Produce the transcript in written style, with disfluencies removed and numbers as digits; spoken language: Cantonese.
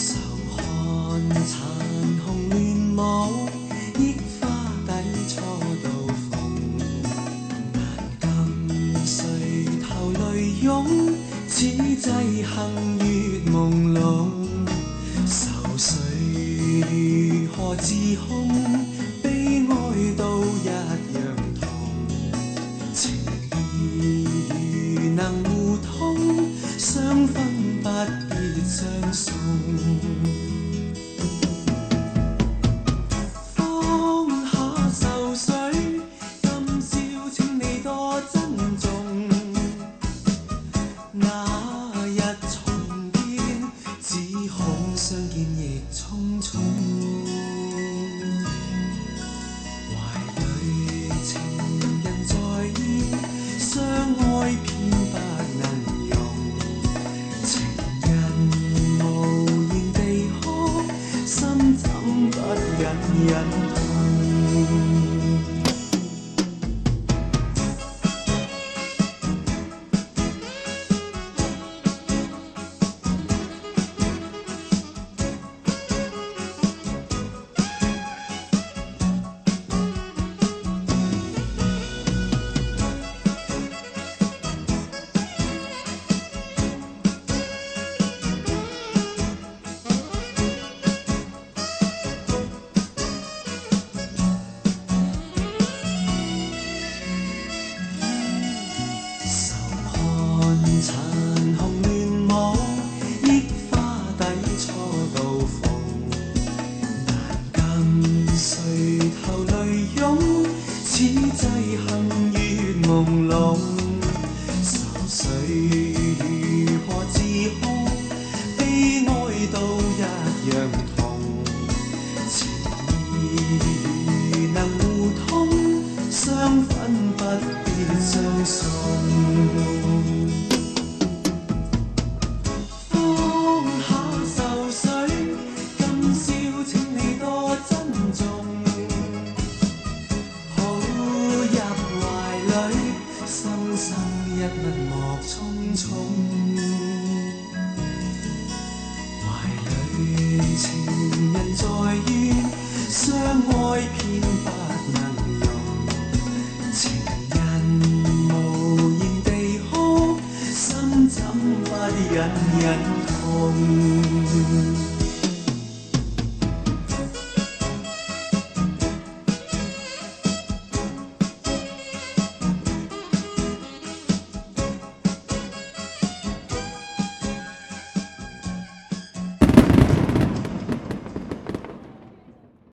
愁看殘紅亂舞，憶花底初到逢，難禁垂頭淚湧，此際幸月朦朧。愁緒如何自控，悲哀都一樣痛，情義如能互通，相分不必相送。放下愁緒，今宵請你多珍重。那日重見，只恐相見亦匆匆。懷裡情人在意，相愛偏不能容。情人無言地哭，心怎不隱隱痛。殘紅亂舞，憶花底初到逢，難禁垂頭淚湧，此際幸月朦朧。愁緒如何自控，悲哀都一樣痛，情義如能互通，相分不必相送。生一吻莫匆匆，懷裡情